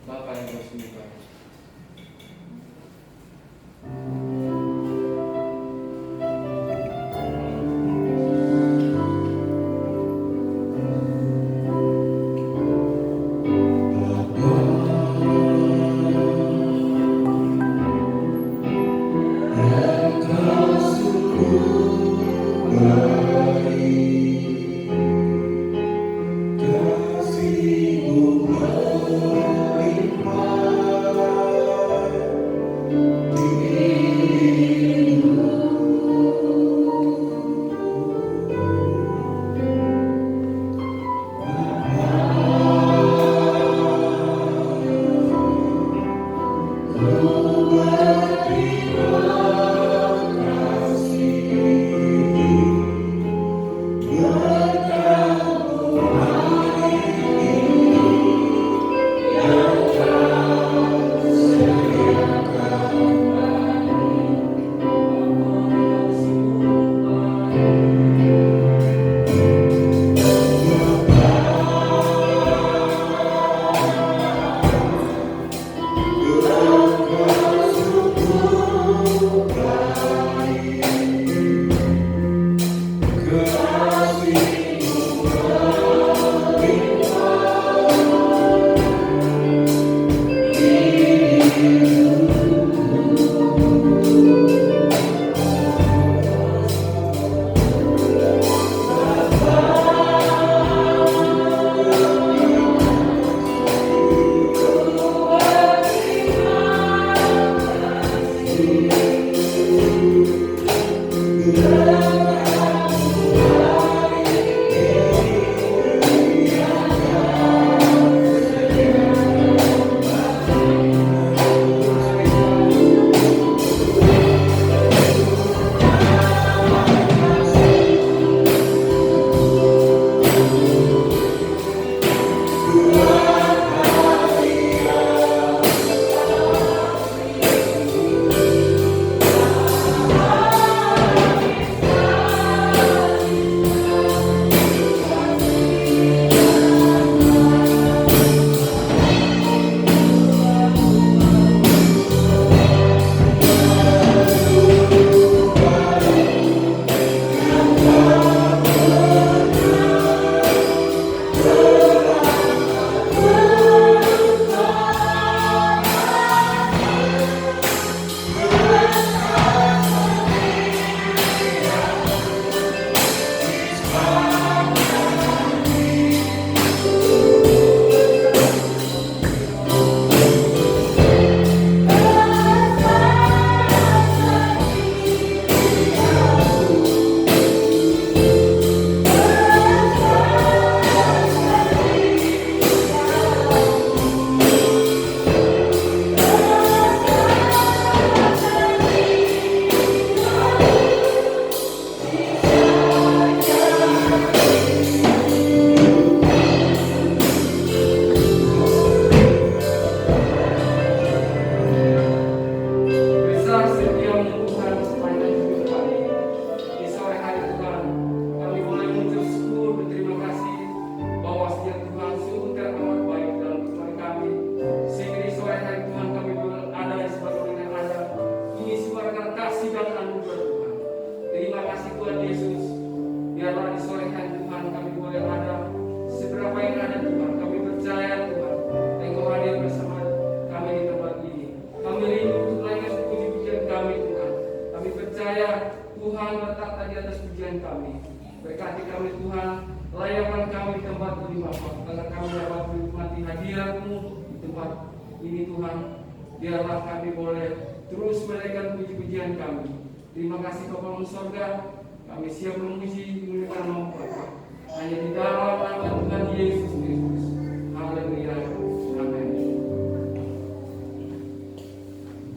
Bapa yang kau sembuhkan.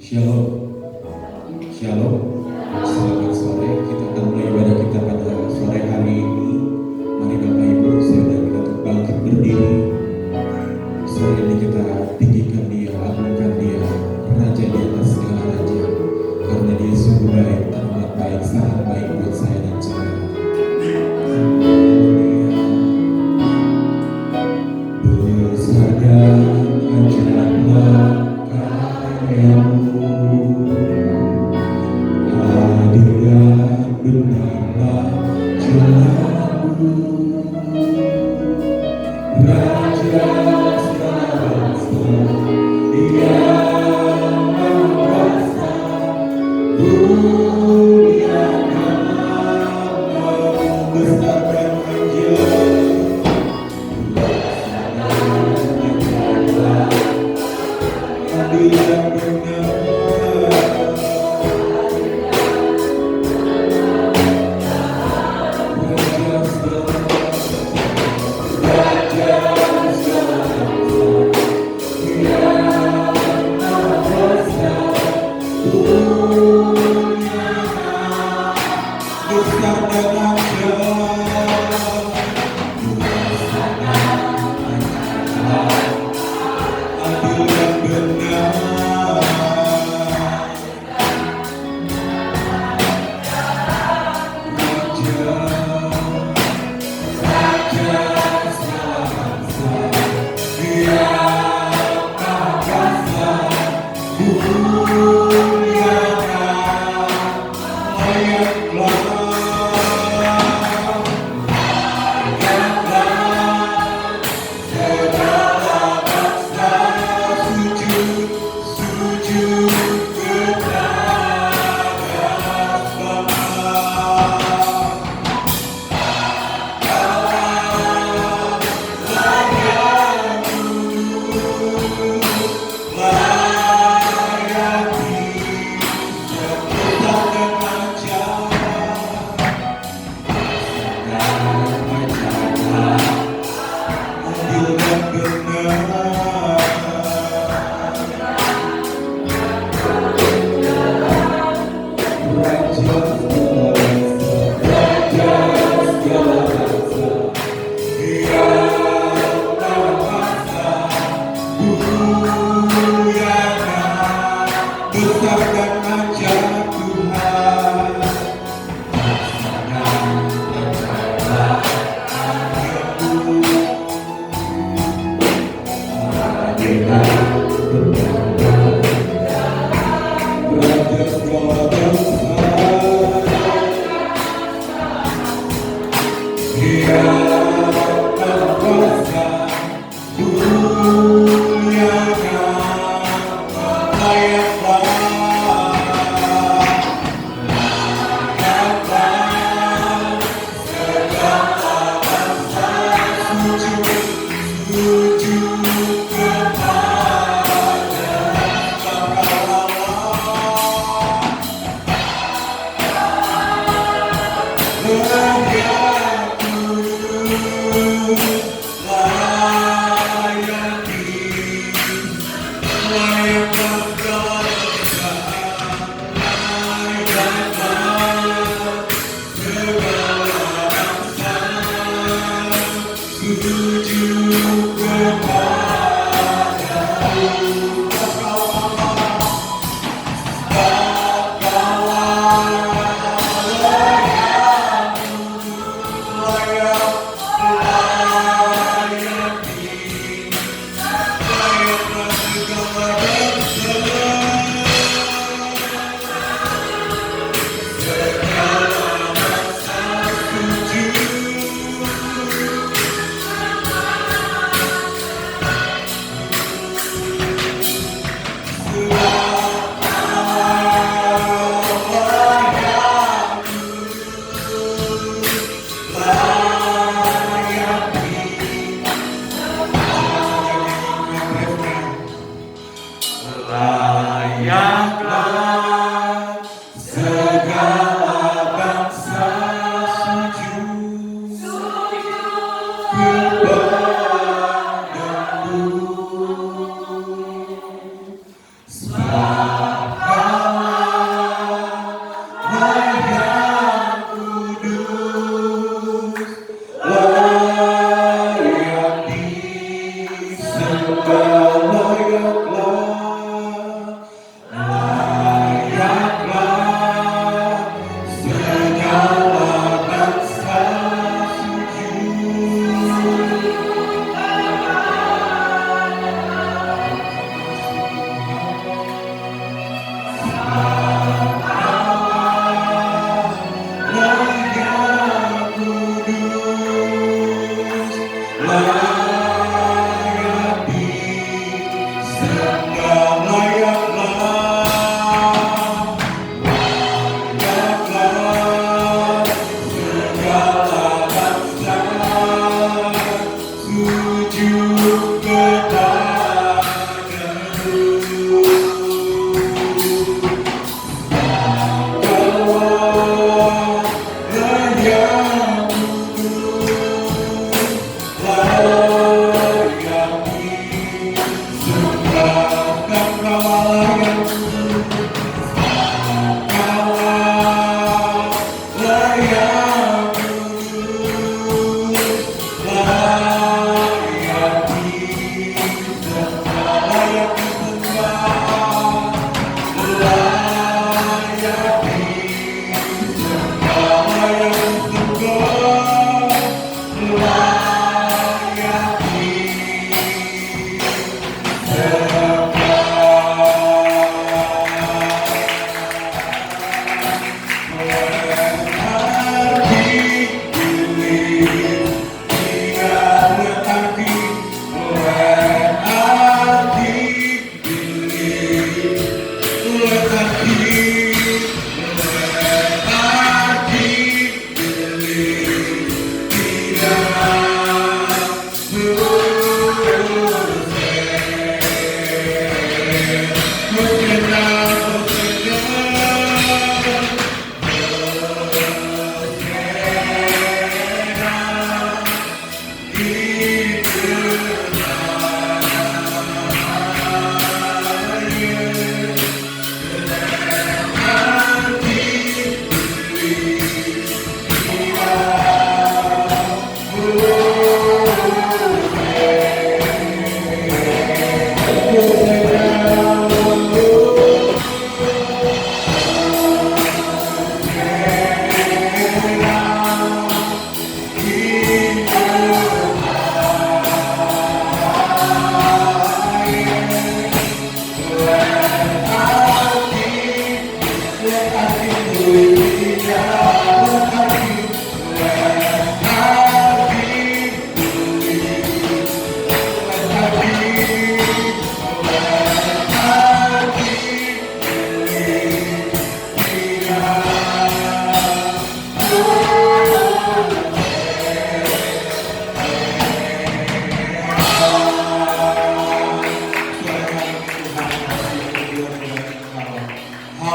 Shalom, shalom. Selamat sore. Kita akan mulai ibadah kita pada sore hari ini. Mari Bapak Ibu, saya dan kita untuk bangkit berdiri. Sore ini kita tinggikan Dia, agungkan Dia, Raja di atas segala raja. Karena Dia sungguh baik, amat baik, sangat baik buat saya dan saudara. Bersandar aja. adil dan benar.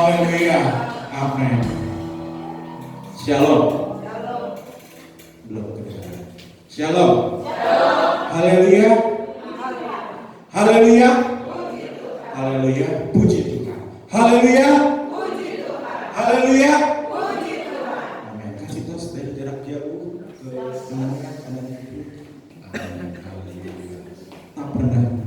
Haleluya. Amin. Shalom. Belum kedengaran. Shalom. Haleluya. Haleluya. Haleluya. Puji Tuhan. Haleluya. Haleluya. Amin. Kasih tos dari jarak jauh ke kanan itu. Amin. Haleluya. Tak pernah.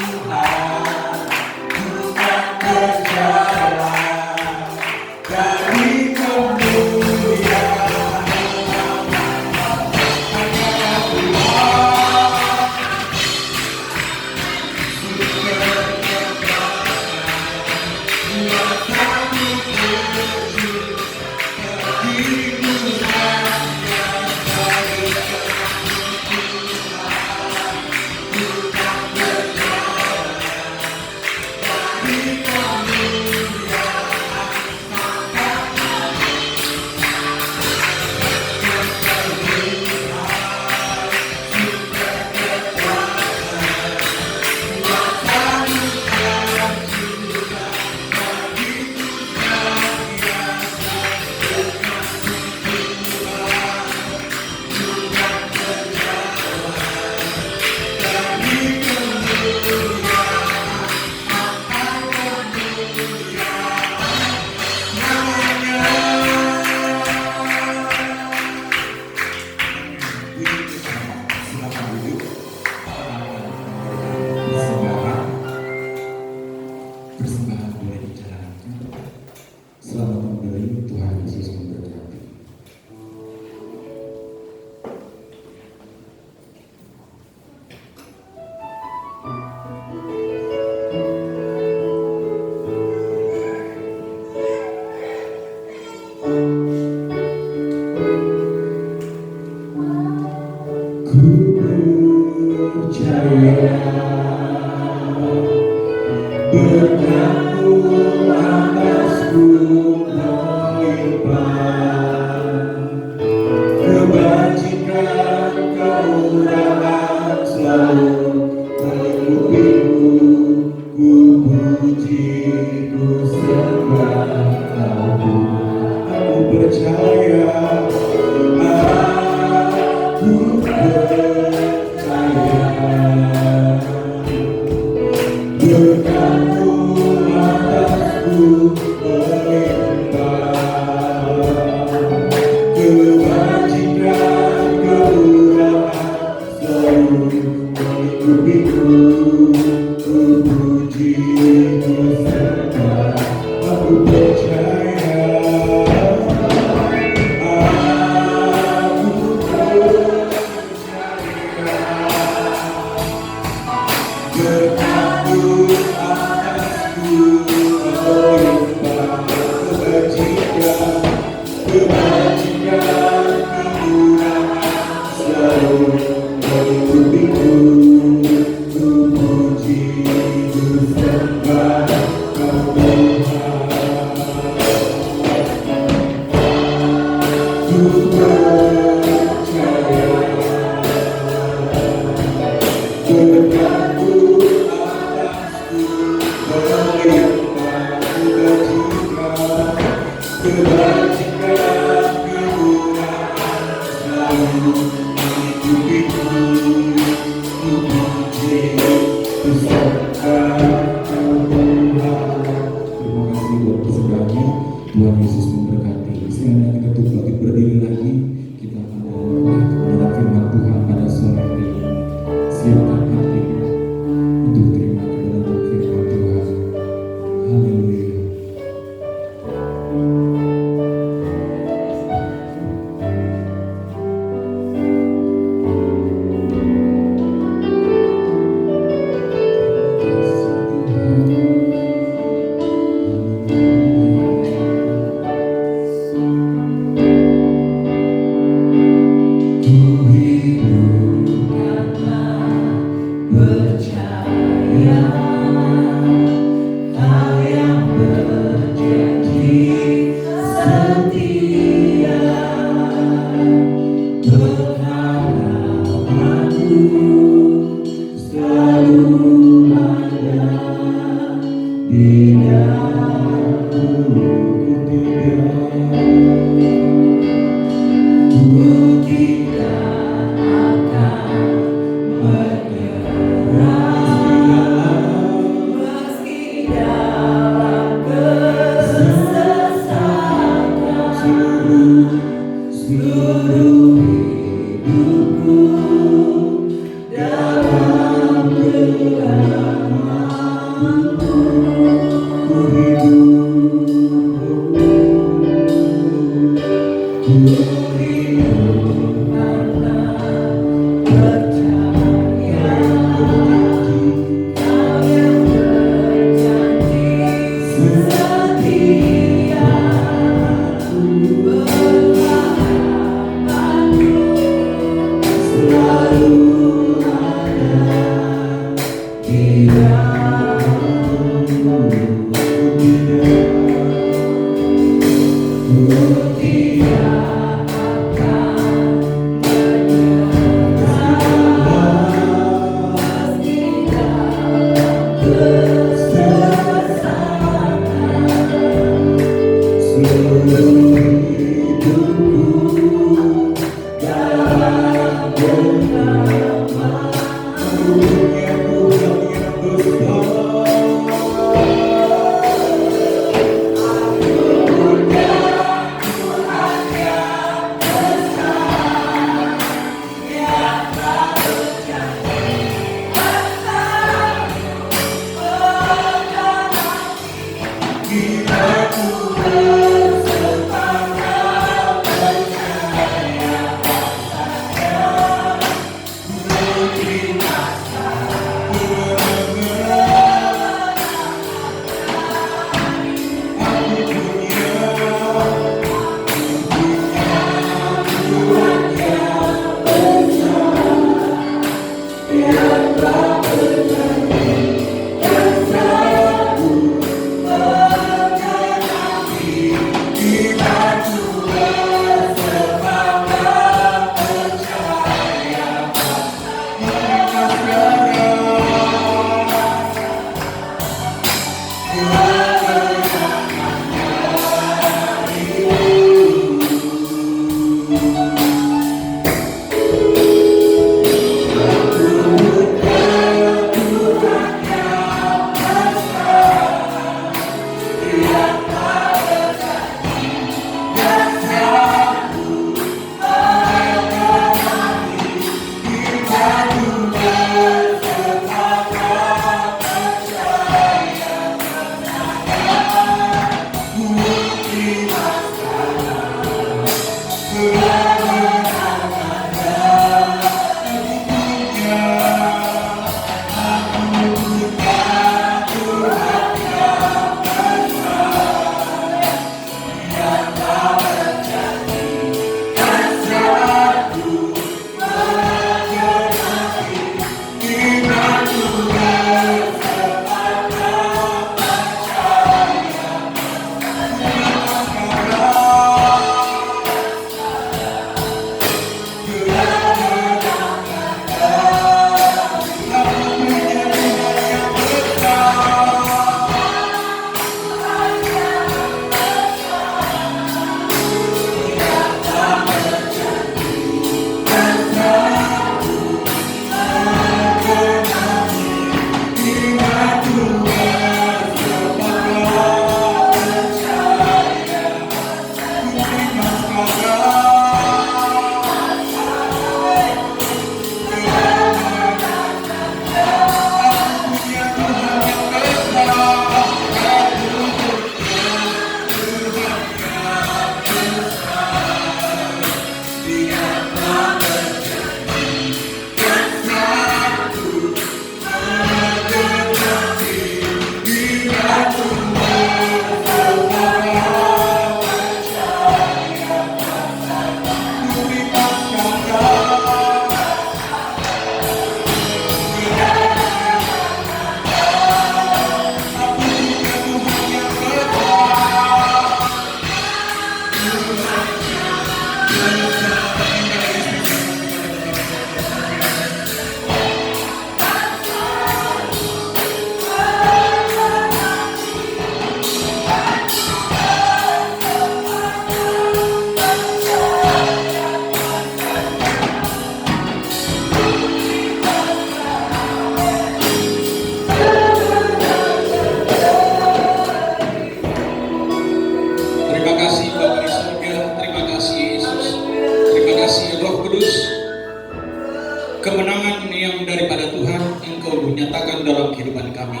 dalam kehidupan kami.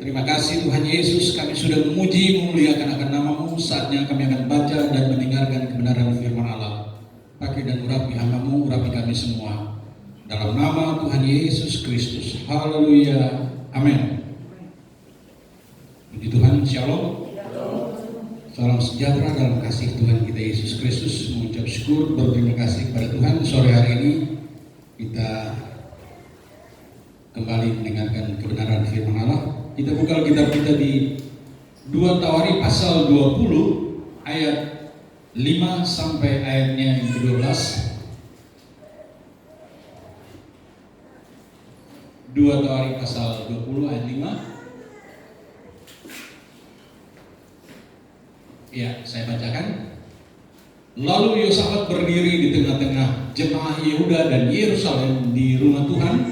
Terima kasih Tuhan Yesus, kami sudah memuji, memuliakan akan nama-Mu. Saatnya kami akan baca dan mendengarkan kebenaran firman Allah. Pakai dan urapi hamba-Mu, urapi kami semua. Dalam nama Tuhan Yesus Kristus. Haleluya. Amin. Puji Tuhan, Shalom. Salam sejahtera dalam kasih Tuhan kita Yesus Kristus. Mengucap syukur, berterima kasih kepada Tuhan. Sore hari ini kita kembali mendengarkan kebenaran firman Allah. Kita buka Alkitab kita di 2 Tawari pasal 20 ayat 5 sampai ayatnya yang ke-12. 2 Tawari pasal 20 ayat 5. Ya, saya bacakan. Lalu Yosafat berdiri di tengah-tengah jemaah Yehuda dan Yerusalem di rumah Tuhan,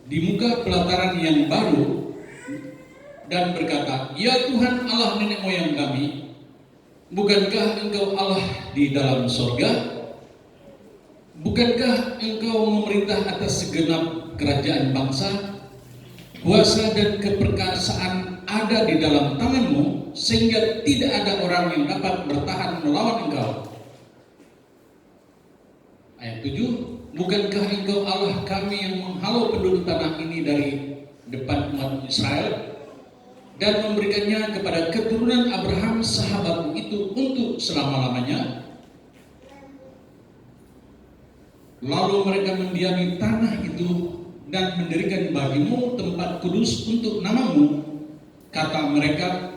di muka pelataran yang baru, dan berkata, "Ya Tuhan Allah nenek moyang kami, bukankah Engkau Allah di dalam sorga? Bukankah Engkau memerintah atas segenap kerajaan bangsa? Kuasa dan keperkasaan ada di dalam tangan-Mu, sehingga tidak ada orang yang dapat bertahan melawan Engkau." Ayat 7, "Bukankah Engkau Allah kami yang menghalau penduduk tanah ini dari depan umat Israel dan memberikannya kepada keturunan Abraham sahabatmu itu untuk selama-lamanya? Lalu mereka mendiami tanah itu dan mendirikan bagimu tempat kudus untuk namamu. Kata mereka,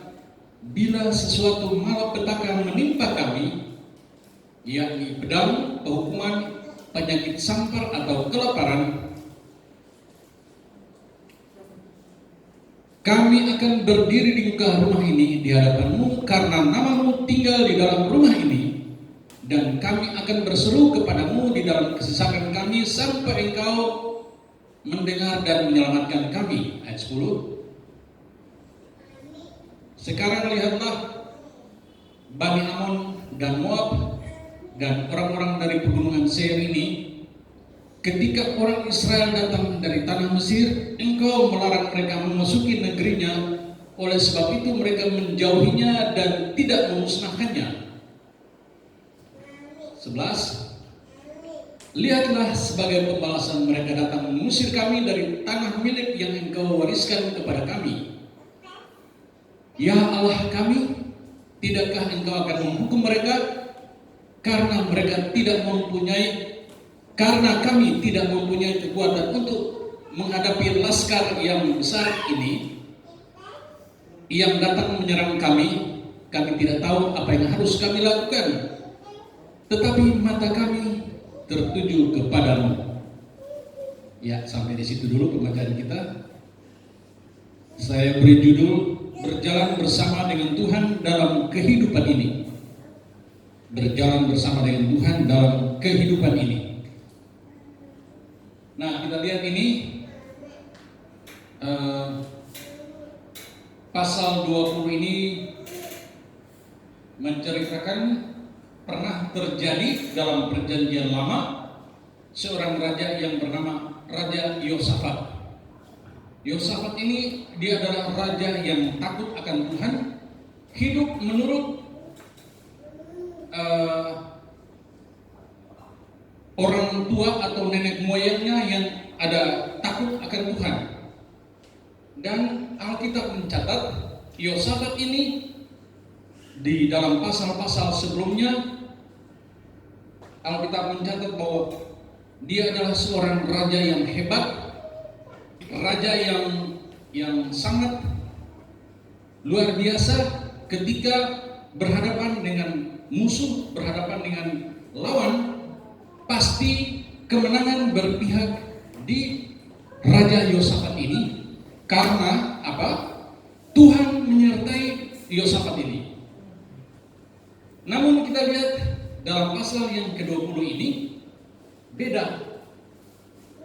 bila sesuatu malapetaka menimpa kami, yakni pedang, penghukuman, penyakit sampar atau kelaparan, kami akan berdiri di muka rumah ini di hadapan-Mu karena nama-Mu tinggal di dalam rumah ini, dan kami akan berseru kepada-Mu di dalam kesesakan kami sampai Engkau mendengar dan menyelamatkan kami." Ayat 10. "Sekarang lihatlah, Bani Amon dan Moab dan orang-orang dari pegunungan Seir ini, ketika orang Israel datang dari tanah Mesir, Engkau melarang mereka memasuki negerinya. Oleh sebab itu mereka menjauhinya dan tidak memusnahkannya." 11. "Lihatlah, sebagai pembalasan mereka datang mengusir kami dari tanah milik yang Engkau wariskan kepada kami. Ya Allah kami, tidakkah Engkau akan menghukum mereka karena kami tidak mempunyai kekuatan untuk menghadapi laskar yang besar ini yang datang menyerang kami. Kami tidak tahu apa yang harus kami lakukan, tetapi mata kami tertuju kepadamu." Ya, sampai di situ dulu pembacaan kita. Saya beri judul, "Berjalan bersama dengan Tuhan dalam kehidupan ini." Berjalan bersama dengan Tuhan dalam kehidupan ini. Nah, kita lihat ini pasal 20 ini menceritakan pernah terjadi dalam perjanjian lama seorang raja yang bernama Raja Yosafat. Yosafat ini dia adalah raja yang takut akan Tuhan, hidup menurut orang tua atau nenek moyangnya yang ada takut akan Tuhan. Dan Alkitab mencatat Yosafat ini di dalam pasal-pasal sebelumnya, Alkitab mencatat bahwa dia adalah seorang raja yang hebat, raja yang sangat luar biasa ketika berhadapan dengan musuh, berhadapan dengan lawan. Pasti kemenangan berpihak di Raja Yosafat ini. Karena apa? Tuhan menyertai Yosafat ini. Namun kita lihat dalam pasal yang ke-20 ini beda.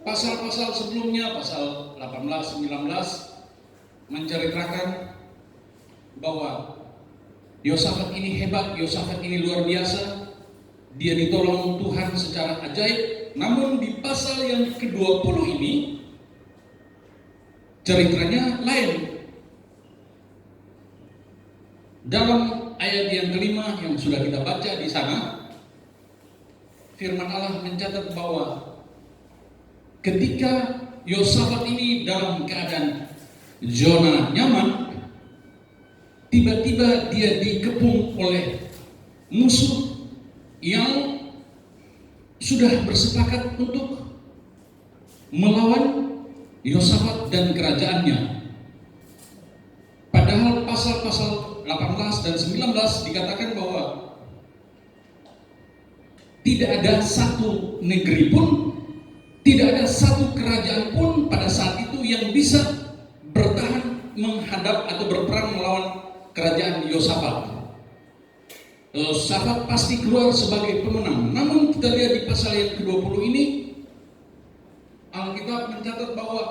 Pasal-pasal sebelumnya, pasal 18, 19 menceritakan bahwa Yosafat ini hebat, Yosafat ini luar biasa. Dia ditolong Tuhan secara ajaib. Namun di pasal yang ke-20 ini ceritanya lain. Dalam ayat yang kelima yang sudah kita baca di sana, firman Allah mencatat bahwa ketika Yosafat ini dalam keadaan zona nyaman, tiba-tiba dia dikepung oleh musuh yang sudah bersepakat untuk melawan Yosafat dan kerajaannya. Padahal pasal-pasal 18 dan 19 dikatakan bahwa tidak ada satu negeri pun, tidak ada satu kerajaan pun pada saat itu yang bisa bertahan menghadap atau berperang melawan kerajaan Yosafat. Yosafat pasti keluar sebagai pemenang. Namun kita lihat di pasal yang ke-20 ini, Alkitab mencatat bahwa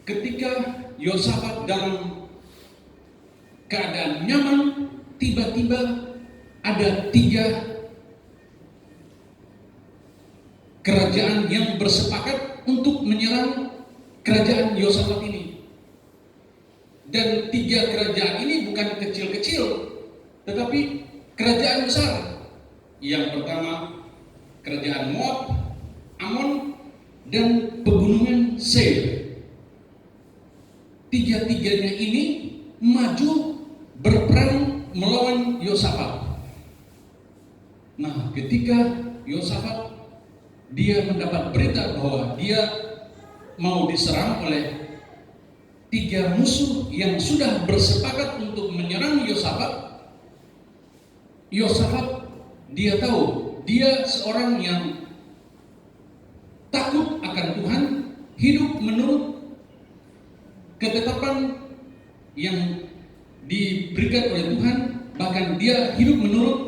ketika Yosafat dalam keadaan nyaman, tiba-tiba ada 3 kerajaan yang bersepakat untuk menyerang kerajaan Yosafat ini. Dan 3 kerajaan ini bukan kecil-kecil, tetapi kerajaan besar. Yang pertama kerajaan Moab, Amon, dan pegunungan Seir. 3-tiganya ini maju berperang melawan Yosafat. Nah, ketika Yosafat dia mendapat berita bahwa dia mau diserang oleh 3 musuh yang sudah bersepakat untuk menyerang Yosafat, dia tahu dia seorang yang takut akan Tuhan, hidup menurut ketetapan yang diberikan oleh Tuhan, bahkan dia hidup menurut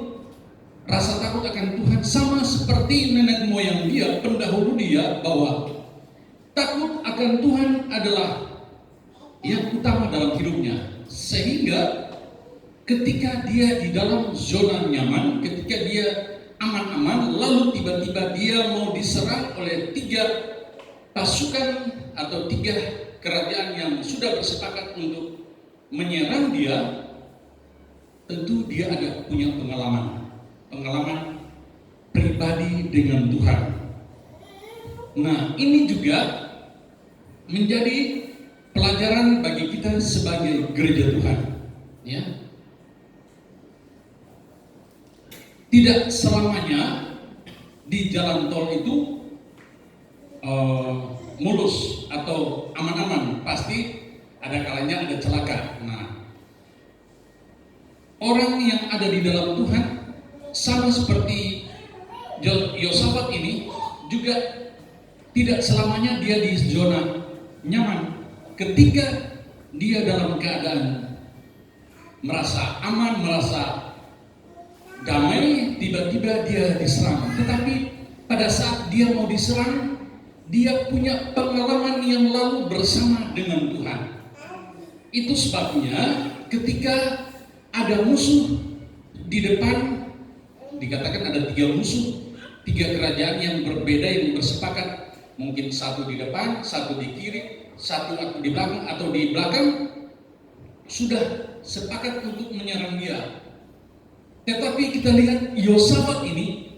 rasa takut akan Tuhan, sama seperti nenek moyang dia, pendahulu dia, bahwa takut akan Tuhan adalah yang utama dalam hidupnya. Sehingga ketika dia di dalam zona nyaman, ketika dia aman-aman, lalu tiba-tiba dia mau diserang oleh 3 pasukan atau 3 kerajaan yang sudah bersepakat untuk menyerang dia, tentu dia ada punya pengalaman pribadi dengan Tuhan. Nah, ini juga menjadi pelajaran bagi kita sebagai gereja Tuhan, ya. Tidak selamanya di jalan tol itu mulus atau aman-aman, pasti ada kalanya ada celaka. Nah, orang yang ada di dalam Tuhan sama seperti Yosafat ini juga tidak selamanya dia di zona nyaman. Ketika dia dalam keadaan merasa aman, merasa damai, tiba-tiba dia diserang. Tetapi pada saat dia mau diserang, dia punya pengalaman yang lalu bersama dengan Tuhan. Itu sebabnya ketika ada musuh di depan, dikatakan ada 3 musuh, 3 kerajaan yang berbeda yang bersepakat, mungkin satu di depan, satu di kiri, satu di belakang, atau di belakang sudah sepakat untuk menyerang dia. Tetapi kita lihat Yosafat ini,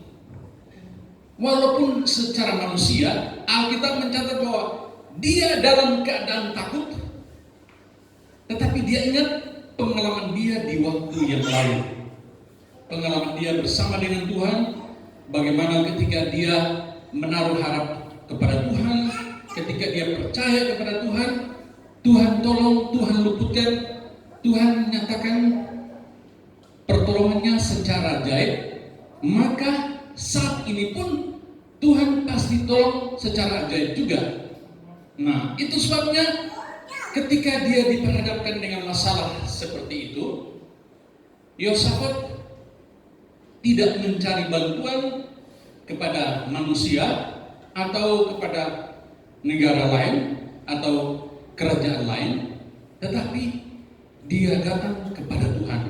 walaupun secara manusia Alkitab mencatat bahwa dia dalam keadaan takut, tetapi dia ingat pengalaman dia di waktu yang lalu. Pengalaman dia bersama dengan Tuhan, bagaimana ketika dia menaruh harap kepada Tuhan, ketika dia percaya kepada Tuhan, Tuhan tolong, Tuhan luputkan, Tuhan menyatakan pertolongannya secara ajaib, maka saat ini pun Tuhan pasti tolong secara ajaib juga. Nah, itu sebabnya ketika dia diperhadapkan dengan masalah seperti itu, Yosafat tidak mencari bantuan kepada manusia atau kepada negara lain atau kerajaan lain, tetapi dia datang kepada Tuhan.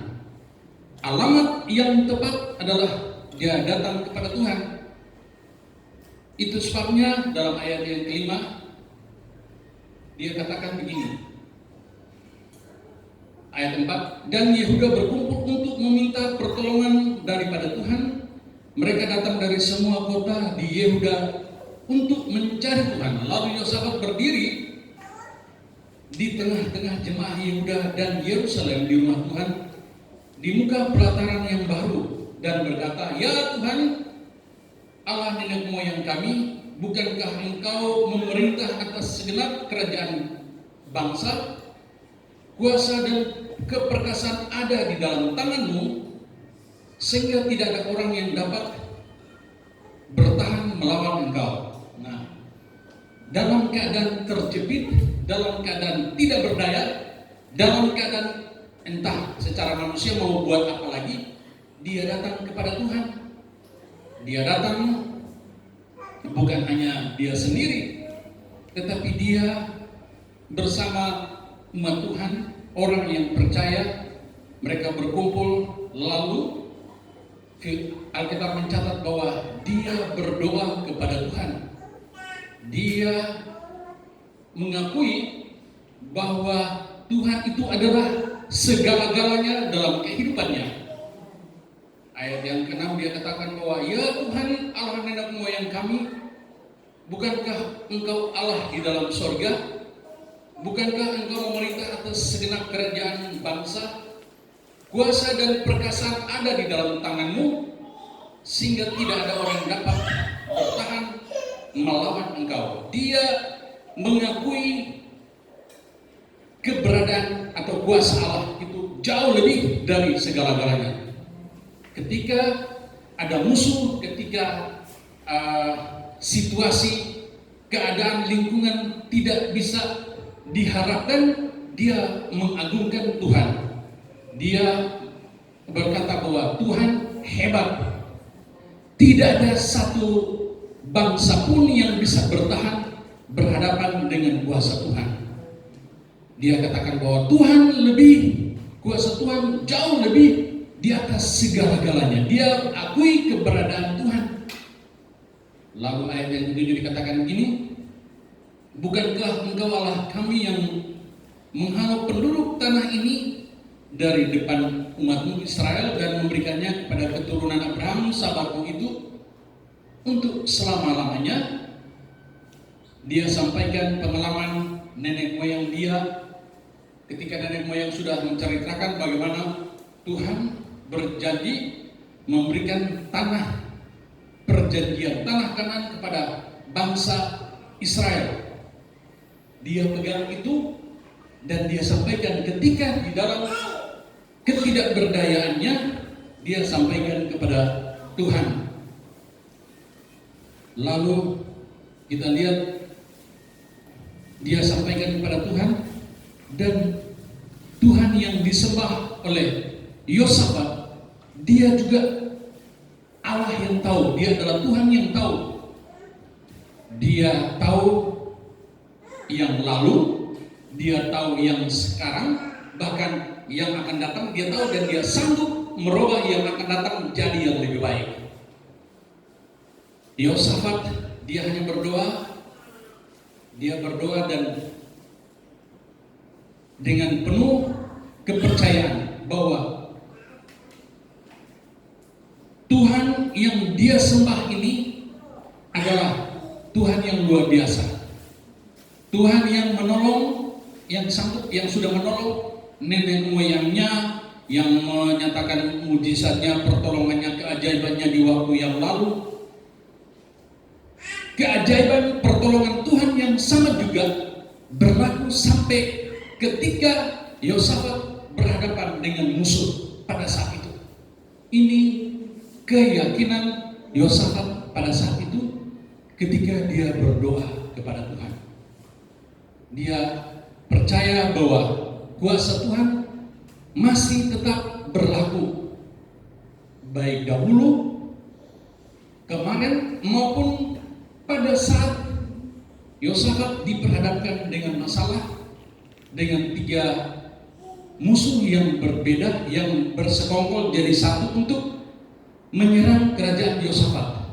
Alamat yang tepat adalah dia datang kepada Tuhan. Itu sebabnya dalam ayat yang kelima dia katakan begini, ayat 4, dan Yehuda berkumpul untuk meminta pertolongan daripada Tuhan. Mereka datang dari semua kota di Yehuda untuk mencari Tuhan. Lalu Yosafat berdiri di tengah-tengah jemaah Yehuda dan Yerusalem di rumah Tuhan, di muka pelataran yang baru, dan berkata, ya Tuhan, Allah nenek moyang kami, bukankah Engkau memerintah atas segenap kerajaan bangsa? Kuasa dan keperkasaan ada di dalam tangan-Mu, sehingga tidak ada orang yang dapat bertahan melawan Engkau. Nah, dalam keadaan terjepit, dalam keadaan tidak berdaya, dalam keadaan entah secara manusia mau buat apa lagi, dia datang kepada Tuhan. Dia datang bukan hanya dia sendiri, tetapi dia bersama umat Tuhan, orang yang percaya. Mereka berkumpul, lalu Alkitab mencatat bahwa dia berdoa kepada Tuhan. Dia mengakui bahwa Tuhan itu adalah segala-galanya dalam kehidupannya. Ayat yang ke-6 dia katakan bahwa, ya Tuhan Allah nenek moyang kami, bukankah Engkau Allah di dalam sorga? Bukankah Engkau memerintah atas segenap kerajaan bangsa? Kuasa dan perkasaan ada di dalam tangan-Mu, sehingga tidak ada orang yang dapat bertahan melawan Engkau. Dia mengakui keberadaan atau kuasa Allah itu jauh lebih dari segala-galanya. Ketika ada musuh, ketika situasi, keadaan lingkungan tidak bisa diharapkan, dia mengagungkan Tuhan. Dia berkata bahwa Tuhan hebat. Tidak ada satu bangsa pun yang bisa bertahan berhadapan dengan kuasa Tuhan. Dia katakan bahwa Tuhan lebih, kuasa Tuhan jauh lebih di atas segala-galanya. Dia akui keberadaan Tuhan. Lalu ayat yang ke-7 dikatakan begini, bukankah Engkau Allah kami yang menghalau penduduk tanah ini dari depan umat-Mu Israel dan memberikannya kepada keturunan Abraham sahabatmu itu untuk selama-lamanya. Dia sampaikan pengalaman nenek moyang dia ketika nenek moyang sudah menceritakan bagaimana Tuhan berjanji memberikan tanah perjanjian, tanah Kanaan kepada bangsa Israel. Dia pegang itu dan dia sampaikan ketika di dalam ketidakberdayaannya, dia sampaikan kepada Tuhan. Lalu kita lihat dia sampaikan kepada Tuhan, dan Tuhan yang disembah oleh Yosafat, dia juga Allah yang tahu, dia adalah Tuhan yang tahu. Dia tahu yang lalu, dia tahu yang sekarang, bahkan yang akan datang dia tahu, dan dia sanggup merubah yang akan datang menjadi yang lebih baik. Yosafat, dia hanya berdoa, dan dengan penuh kepercayaan bahwa Tuhan yang dia sembah ini adalah Tuhan yang luar biasa. Tuhan yang menolong, yang sanggup, yang sudah menolong nenek moyangnya, yang menyatakan mujizatnya, pertolongannya, keajaibannya di waktu yang lalu. Keajaiban pertolongan Tuhan yang sama juga berlaku sampai ketika Yosafat berhadapan dengan musuh pada saat itu. Ini keyakinan Yosafat pada saat itu ketika dia berdoa kepada Tuhan. Dia percaya bahwa kuasa Tuhan masih tetap berlaku, baik dahulu, kemarin, maupun pada saat Yosafat diperhadapkan dengan masalah, dengan 3 musuh yang berbeda, yang bersekongkol jadi satu untuk menyerang kerajaan Yosafat.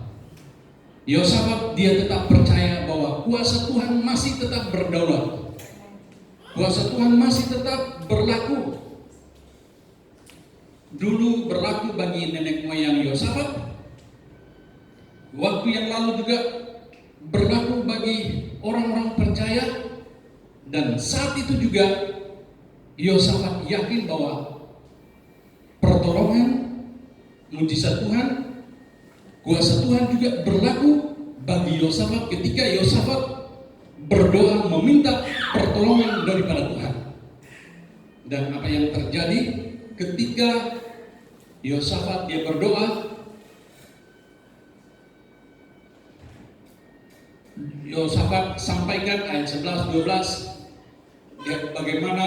Yosafat dia tetap percaya bahwa kuasa Tuhan masih tetap berdaulat. kuasa Tuhan masih tetap berlaku. Dulu berlaku bagi nenek moyang Yosafat, waktu yang lalu juga berlaku bagi orang-orang percaya, dan saat itu juga Yosafat yakin bahwa pertolongan, mujizat Tuhan, kuasa Tuhan juga berlaku bagi Yosafat ketika Yosafat berdoa meminta pertolongan daripada Tuhan. Dan apa yang terjadi ketika Yosafat dia berdoa, Yosafat sampaikan ayat 11-12 bagaimana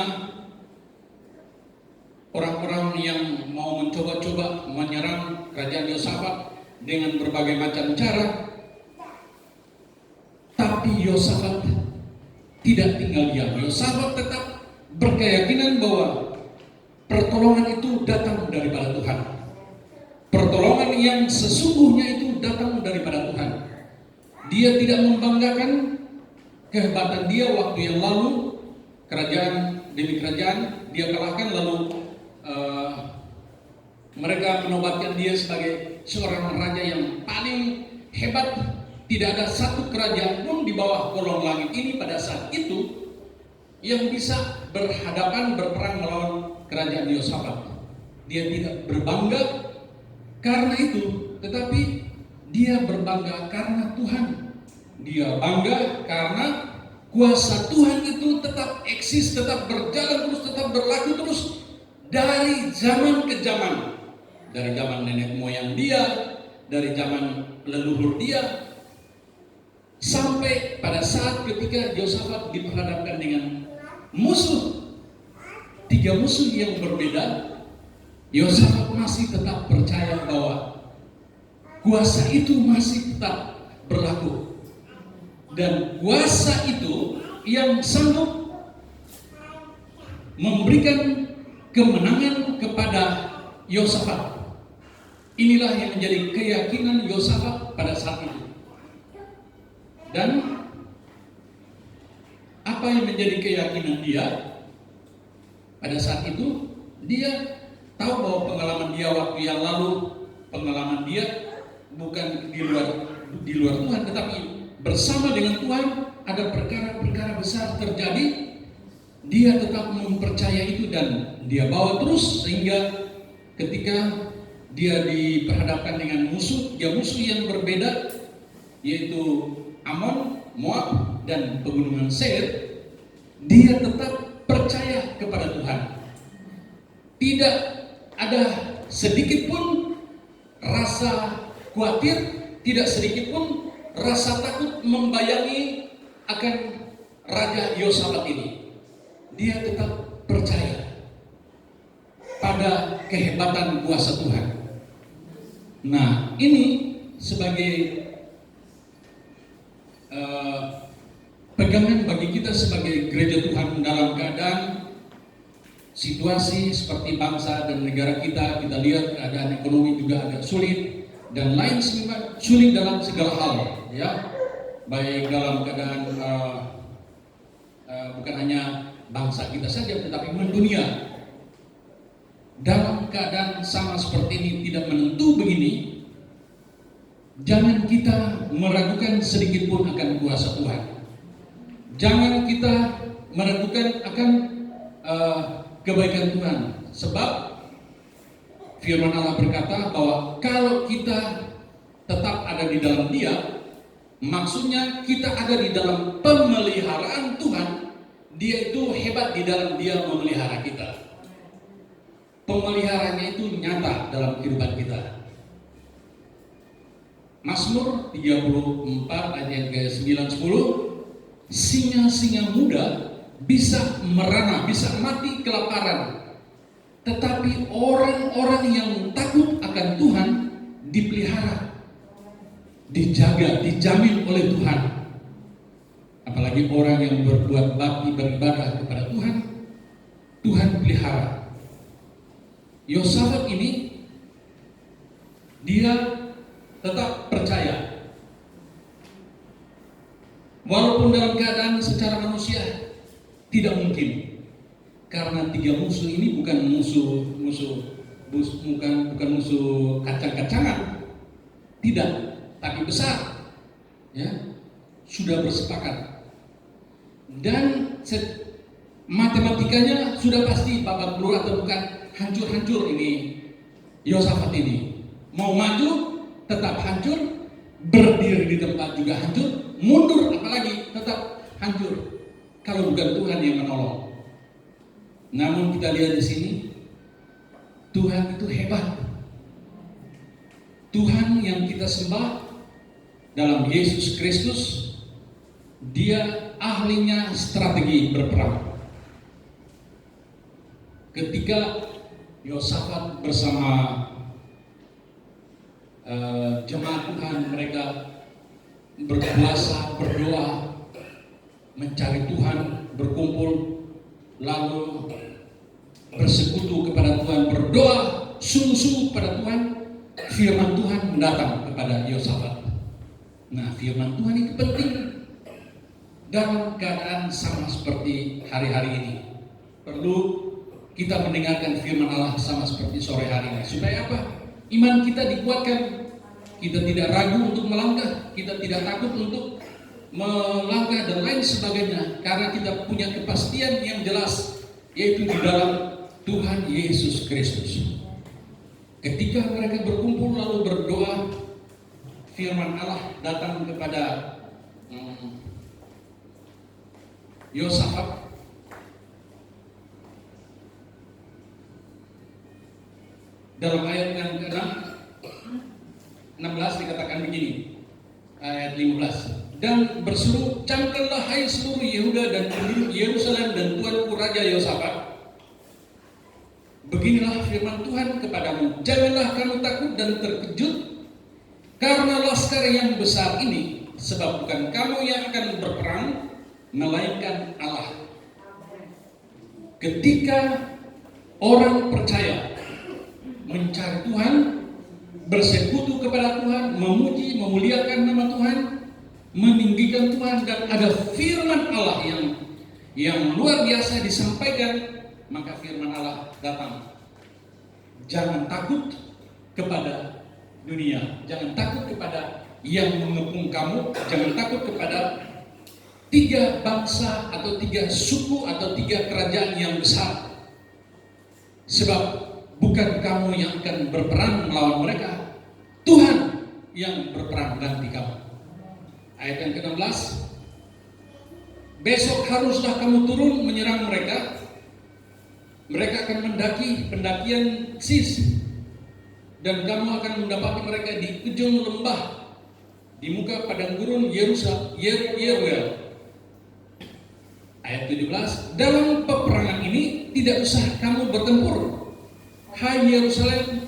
orang-orang yang mau mencoba-coba menyerang kerajaan Yosafat dengan berbagai macam cara. Tapi Yosafat tidak tinggal diam. Yosafat tetap berkeyakinan bahwa pertolongan itu datang daripada Tuhan. Pertolongan yang sesungguhnya itu datang daripada Tuhan. Dia tidak membanggakan kehebatan dia waktu yang lalu, kerajaan demi kerajaan dia kalahkan, lalu mereka menobatkan dia sebagai seorang raja yang paling hebat. Tidak ada satu kerajaan pun di bawah kolong langit ini pada saat itu yang bisa berhadapan berperang melawan kerajaan Yosafat. Dia tidak berbangga karena itu, tetapi dia berbangga karena Tuhan. Dia bangga karena kuasa Tuhan itu tetap eksis, tetap berjalan terus, tetap berlaku terus dari zaman ke zaman. Dari zaman nenek moyang dia, dari zaman leluhur dia, sampai pada saat ketika Yosafat diperhadapkan dengan musuh, 3 musuh yang berbeda, Yosafat masih tetap percaya bahwa kuasa itu masih tetap berlaku. Dan kuasa itu yang sanggup memberikan kemenangan kepada Yosafat. Inilah yang menjadi keyakinan Yosafat pada saat itu. Dan apa yang menjadi keyakinan dia pada saat itu? Dia tahu bahwa pengalaman dia waktu yang lalu, pengalaman dia bukan di luar Tuhan, tetapi bersama dengan Tuhan ada perkara-perkara besar terjadi. Dia tetap mempercaya itu dan dia bawa terus sehingga ketika dia diperhadapkan dengan musuh yang berbeda, yaitu Amon, Moab, dan pegunungan Seir, dia tetap percaya kepada Tuhan. Tidak ada sedikit pun rasa khawatir, tidak sedikit pun rasa takut membayangi akan Raja Yosafat ini. Dia tetap percaya pada kehebatan kuasa Tuhan. Nah, ini sebagai pegangan bagi kita sebagai gereja Tuhan dalam keadaan situasi seperti bangsa dan negara kita. Kita lihat keadaan ekonomi juga agak sulit dan lain sebagainya, sulit dalam segala hal, ya, baik dalam keadaan bukan hanya bangsa kita saja tetapi mendunia. Dalam keadaan sama seperti ini, tidak menentu begini, jangan kita meragukan sedikit pun akan kuasa Tuhan. Jangan kita meragukan akan kebaikan Tuhan. Sebab firman Allah berkata bahwa kalau kita tetap ada di dalam Dia, maksudnya kita ada di dalam pemeliharaan Tuhan. Dia itu hebat di dalam Dia memelihara kita. Pemeliharanya itu nyata dalam kehidupan kita. Mazmur 34 ayat 9-10, singa-singa muda bisa merana, bisa mati kelaparan, tetapi orang-orang yang takut akan Tuhan dipelihara, dijaga, dijamin oleh Tuhan. Apalagi orang yang berbuat bakti, beribadah kepada Tuhan, Tuhan pelihara. Yosafat ini dia tetap percaya, walaupun dalam keadaan secara manusia Tidak mungkin. Karena tiga musuh ini bukan bukan musuh kacang-kacangan. Tidak, tapi besar. Ya, sudah bersepakat. Dan matematikanya sudah pasti babak belur atau bukan, hancur-hancur ini Yosafat ini. Mau maju tetap hancur, berdiri di tempat juga hancur, mundur apalagi tetap hancur. Kalau bukan Tuhan yang menolong. Namun kita lihat di sini, Tuhan itu hebat. Tuhan yang kita sembah dalam Yesus Kristus, Dia ahlinya strategi berperang. Ketika Yosafat bersama jemaat Tuhan, mereka berpuasa, berdoa, mencari Tuhan, berkumpul, lalu bersekutu kepada Tuhan, berdoa sungguh-sungguh kepada Tuhan, firman Tuhan mendatang kepada Yosafat. Nah, firman Tuhan itu penting dalam keadaan sama seperti hari-hari ini. Perlu kita mendengarkan firman Allah sama seperti sore hari ini. Supaya apa? Iman kita dikuatkan. Kita tidak ragu untuk melangkah, kita tidak takut untuk melangkah dan lain sebagainya, karena kita punya kepastian yang jelas, yaitu di dalam Tuhan Yesus Kristus. Ketika mereka berkumpul lalu berdoa, firman Allah datang kepada Yosafat. Dalam ayat yang ke-16 dikatakan begini, ayat 15. Dan berseru, camkanlah hai seluruh Yehuda dan penduduk Yerusalem dan tuanku Raja Yosafat. Beginilah firman Tuhan kepadamu, janganlah kamu takut dan terkejut karena laskar yang besar ini, sebab bukan kamu yang akan berperang, melainkan Allah. Ketika orang percaya mencari Tuhan, bersekutu kepada Tuhan, memuji, memuliakan nama Tuhan, meninggikan Tuhan, dan ada firman Allah yang luar biasa disampaikan, maka firman Allah datang. Jangan takut kepada dunia, jangan takut kepada yang mengepung kamu, jangan takut kepada tiga bangsa atau tiga suku atau tiga kerajaan yang besar. Sebab bukan kamu yang akan berperang melawan mereka, Tuhan yang berperang ganti kamu. Ayat yang ke-16, besok haruslah kamu turun menyerang mereka. Mereka akan mendaki pendakian Sis, dan kamu akan mendapati mereka di ujung lembah, di muka padang gurun Yeruel. Ayat 17, dalam peperangan ini tidak usah kamu bertempur, hai Yerusalem,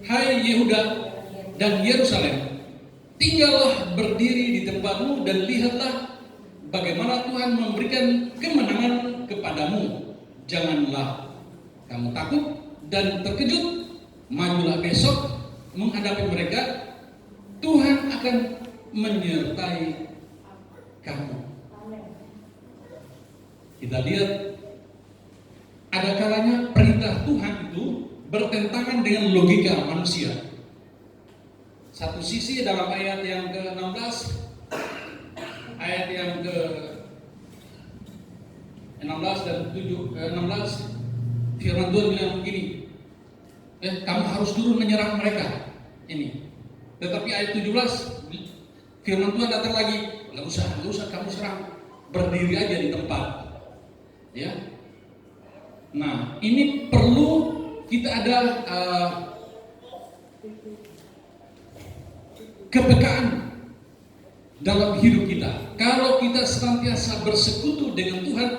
hai Yehuda dan Yerusalem, tinggallah berdiri di tempatmu dan lihatlah bagaimana Tuhan memberikan kemenangan kepadamu. Janganlah kamu takut dan terkejut, majulah besok menghadapi mereka, Tuhan akan menyertai kamu. Kita lihat, ada kalanya perintah Tuhan itu bertentangan dengan logika manusia. Satu sisi dalam ayat yang ke-16, ayat yang ke-16 dan 16, firman Tuhan bilang begini, kamu harus turun menyerang mereka. Ini. Tetapi ayat 17, firman Tuhan datang lagi, nggak usah kamu serang, berdiri aja di tempat. Ya. Nah, ini perlu kita ada kepekaan dalam hidup kita. Kalau kita senantiasa bersekutu dengan Tuhan,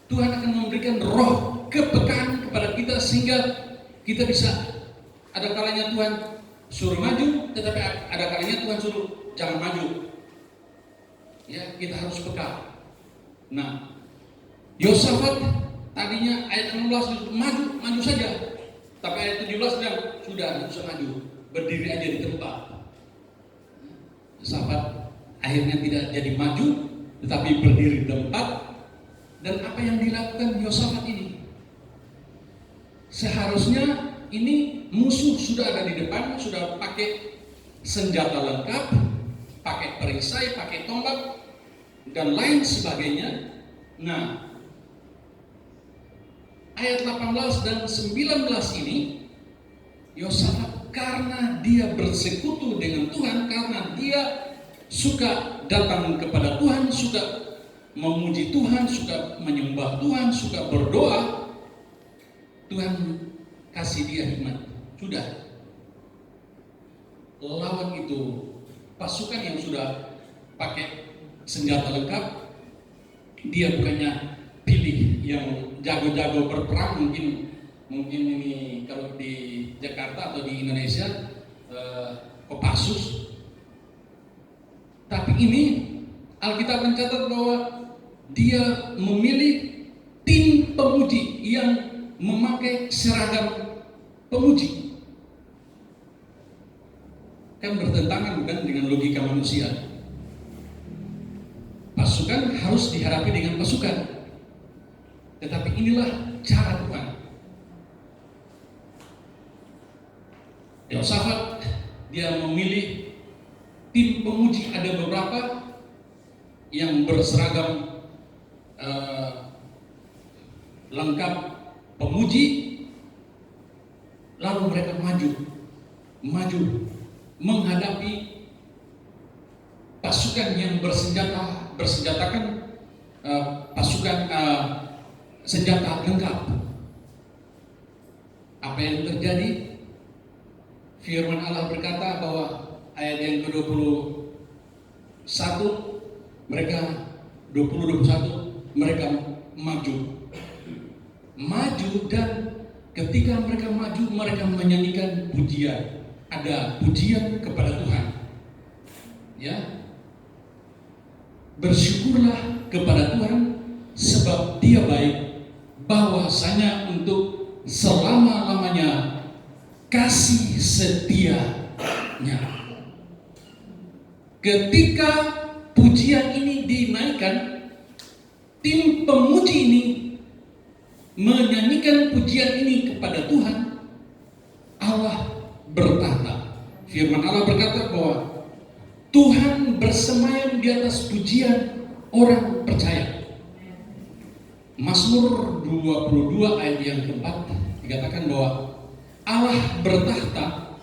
Tuhan akan memberikan roh kepekaan kepada kita sehingga kita bisa, ada kalanya Tuhan suruh maju, tetapi ada kalanya Tuhan suruh jangan maju. Ya, kita harus peka. Nah, Yosafat tadinya ayat 16 maju saja, tapi ayat 17 bilang sudah tidak usah maju, berdiri aja di tempat. Yosafat akhirnya tidak jadi maju, tetapi berdiri di tempat. Dan apa yang dilakukan Yosafat ini? Seharusnya ini musuh sudah ada di depan, sudah pakai senjata lengkap, pakai perisai, pakai tombak, dan lain sebagainya. Nah, ayat 18 dan 19 ini, Yosafat karena dia bersekutu dengan Tuhan, karena dia suka datang kepada Tuhan, suka memuji Tuhan, suka menyembah Tuhan, suka berdoa, Tuhan kasih dia hikmat. Sudah, lawan itu pasukan yang sudah pakai senjata lengkap, dia bukannya pilih yang jago-jago berperang, mungkin ini kalau di Jakarta atau di Indonesia Kopassus, tapi ini Alkitab mencatat bahwa dia memilih tim pemuji yang memakai seragam pemuji. Kan bertentangan bukan dengan logika manusia. Pasukan harus dihadapi dengan pasukan. Tetapi inilah cara Tuhan. Yosafat dia memilih tim pemuji, ada beberapa yang berseragam lengkap pemuji, lalu mereka maju menghadapi pasukan yang berssenjatakan pasukan senjata lengkap. Apa yang terjadi? Firman Allah berkata bahwa ayat yang ke-21 mereka 20-21 mereka maju dan ketika mereka maju mereka menyanyikan pujian, ada pujian kepada Tuhan, ya, bersyukurlah kepada Tuhan sebab Dia baik, bahwasanya untuk selama-lamanya kasih setianya. Ketika pujian ini dinaikkan, tim pemuji ini menyanyikan pujian ini kepada Tuhan, Allah bertahta. Firman Allah berkata bahwa Tuhan bersemayam di atas pujian orang percaya. Mazmur 22 ayat yang keempat dikatakan bahwa Allah bertahta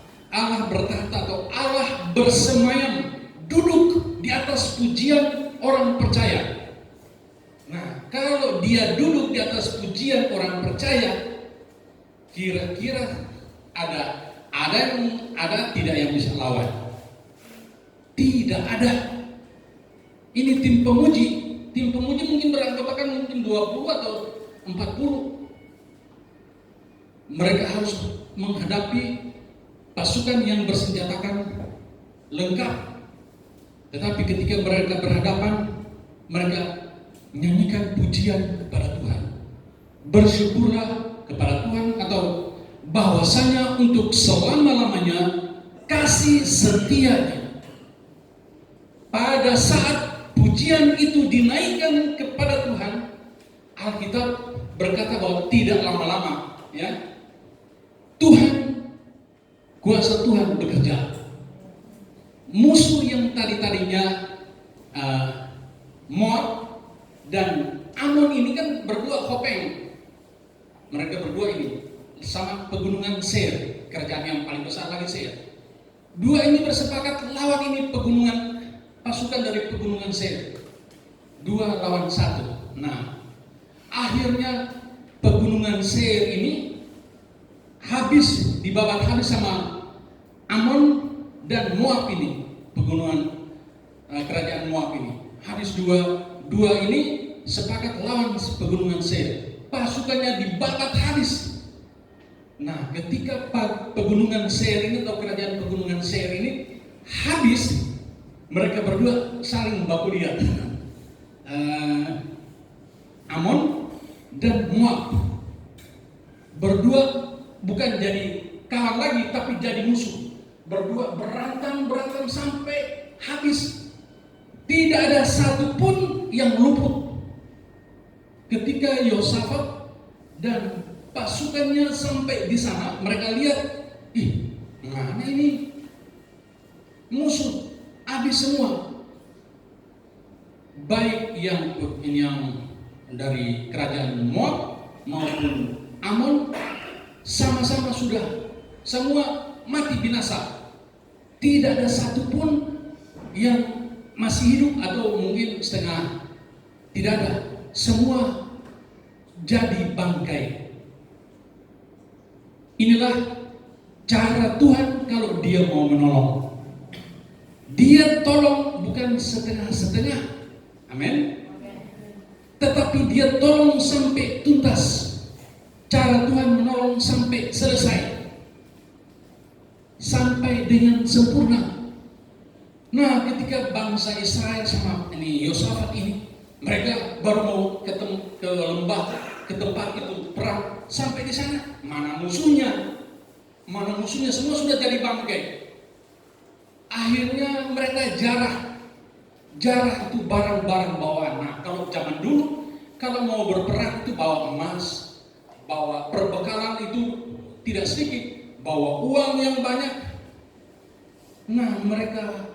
atau Allah bersemayam, duduk di atas pujian orang percaya. Nah, kalau Dia duduk di atas pujian orang percaya, kira-kira ada tidak yang bisa lawan? Tidak ada. Ini tim pemuji mungkin beranggotakan mungkin 20 atau 40. Mereka harus menghadapi pasukan yang bersenjatakan lengkap. Tetapi ketika mereka berhadapan, mereka menyanyikan pujian kepada Tuhan. Bersyukurlah kepada Tuhan, atau bahwasanya untuk selama-lamanya kasih setianya. Pada saat pujian itu dinaikkan kepada Tuhan, Alkitab berkata bahwa tidak lama-lama, ya, kuasa Tuhan bekerja. Musuh yang tadinya Moab dan Amon ini kan berdua kopeng. Mereka berdua ini sama pegunungan Seir, kerajaan yang paling besar lagi Seir. Dua ini bersepakat lawan ini pasukan dari pegunungan Seir. 2 lawan 1. Nah, akhirnya pegunungan Seir ini dibabat habis sama Amon dan Moab ini, pegunungan kerajaan Moab ini. Habis dua ini sepakat lawan pegunungan Seir. Pasukannya dibabat habis. Nah, ketika pegunungan Seir ini atau kerajaan pegunungan Seir ini habis, mereka berdua saling baku lihat. Amon dan Moab berdua bukan jadi kawan lagi, tapi jadi musuh. Berdua berantem sampai habis. Tidak ada satupun yang luput. Ketika Yosafat dan pasukannya sampai di sana, mereka lihat, mana ini musuh, habis semua. Baik yang dari kerajaan Moab maupun Amon, sama-sama sudah semua mati binasa. Tidak ada satupun yang masih hidup atau mungkin setengah. Tidak ada. Semua jadi bangkai. Inilah cara Tuhan kalau Dia mau menolong. Dia tolong bukan setengah-setengah. Amin. Tetapi Dia tolong sampai tuntas. Cara Tuhan menolong sampai selesai. Sampai dengan sempurna. Nah, ketika bangsa Israel sama Yosafat ini, mereka baru mau ketemu ke lembah, ke tempat itu perang. Sampai di sana, mana musuhnya? Mana musuhnya? Semua sudah jadi bangkai. Akhirnya mereka jarah itu barang-barang bawaan. Nah, kalau zaman dulu, kalau mau berperang itu bawa emas, bawa perbekalan itu tidak sedikit, bawa uang yang banyak. Nah, mereka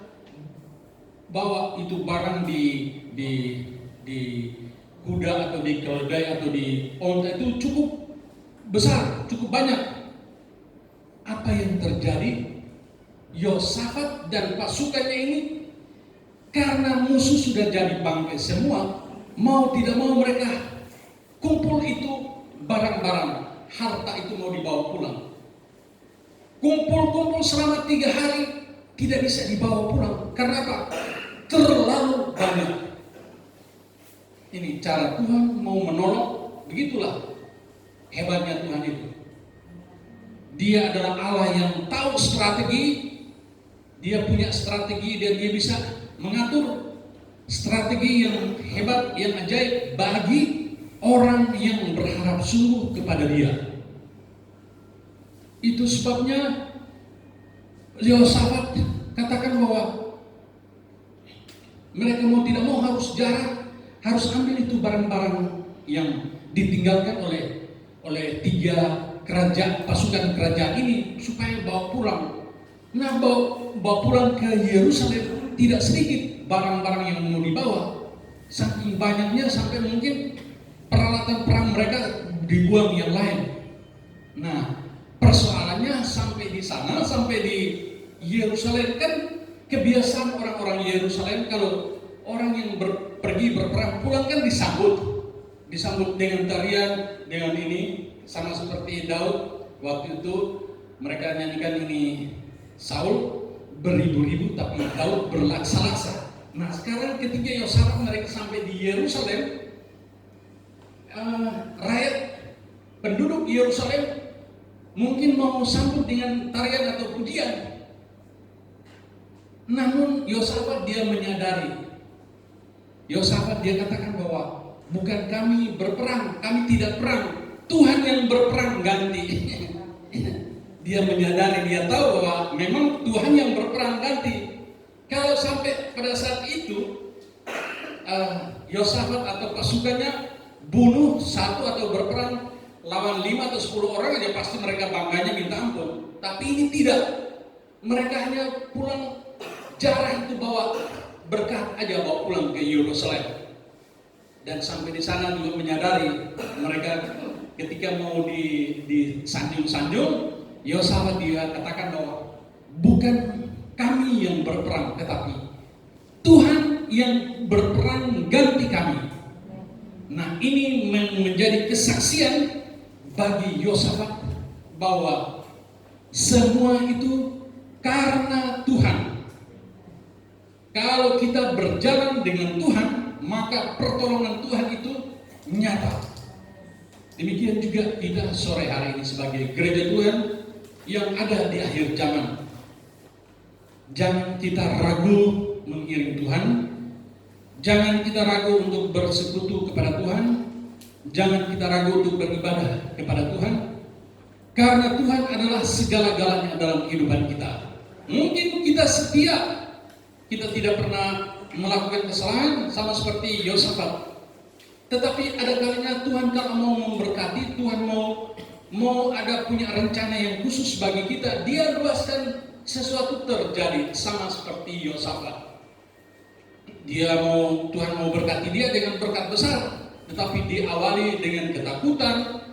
bawa itu barang di kuda atau di keledai atau di onta itu cukup besar, cukup banyak. Apa yang terjadi? Yosafat dan pasukannya ini, karena musuh sudah jadi bangkai semua, mau tidak mau mereka kumpul itu barang-barang, harta itu mau dibawa pulang. Kumpul-kumpul selama 3 hari tidak bisa dibawa pulang. Karena apa? Terlalu banyak. Ini cara Tuhan mau menolong. Begitulah hebatnya Tuhan itu. Dia adalah Allah yang tahu strategi. Dia punya strategi dan dia bisa mengatur strategi yang hebat, yang ajaib bagi orang yang berharap sungguh kepada Dia. Itu sebabnya Yosafat katakan bahwa mereka mau tidak mau harus jarah, harus ambil itu barang-barang yang ditinggalkan oleh 3 kerajaan, pasukan kerajaan ini supaya bawa pulang. Nah, bawa pulang ke Yerusalem tidak sedikit barang-barang yang mau dibawa. Saking banyaknya sampai mungkin peralatan perang mereka dibuang yang lain. Nah, persoalannya sampai di sana, sampai di Yerusalem, kan kebiasaan orang-orang Yerusalem kalau orang yang pergi berperang pulang kan disambut dengan tarian, dengan ini, sama seperti Daud waktu itu mereka nyanyikan ini, Saul beribu-ribu tapi Daud berlaksa-laksa. Nah, sekarang ketika Yosafat mereka sampai di Yerusalem, rakyat penduduk Yerusalem mungkin mau sambut dengan tarian atau pujian. Namun Yosafat dia menyadari. Yosafat dia katakan bahwa bukan kami berperang, kami tidak perang. Tuhan yang berperang ganti. Dia menyadari, dia tahu bahwa memang Tuhan yang berperang ganti. Kalau sampai pada saat itu Yosafat atau pasukannya bunuh 1 atau berperang lawan 5 atau 10 orang aja pasti mereka bangganya minta ampun. Tapi ini tidak. Mereka hanya pulang jarah itu bawa berkat aja, bawa pulang ke Yerusalem. Dan sampai di sana juga menyadari mereka ketika mau disanjung-sanjung, Yosafat dia katakan bahwa bukan kami yang berperang, tetapi Tuhan yang berperang ganti kami. Nah, ini menjadi kesaksian bagi Yosafat bahwa semua itu karena Tuhan. Kalau kita berjalan dengan Tuhan, maka pertolongan Tuhan itu nyata. Demikian juga kita sore hari ini sebagai gereja Tuhan yang ada di akhir zaman. Jangan kita ragu mengiring Tuhan. Jangan kita ragu untuk bersekutu kepada Tuhan. Jangan kita ragu untuk beribadah kepada Tuhan. Karena Tuhan adalah segala-galanya dalam kehidupan kita. Mungkin kita setia, kita tidak pernah melakukan kesalahan sama seperti Yosafat. Tetapi ada kalinya Tuhan kalau mau memberkati, Tuhan mau ada punya rencana yang khusus bagi kita, Dia luaskan sesuatu terjadi sama seperti Yosafat. Tuhan mau berkati dia dengan berkat besar, tetapi diawali dengan ketakutan,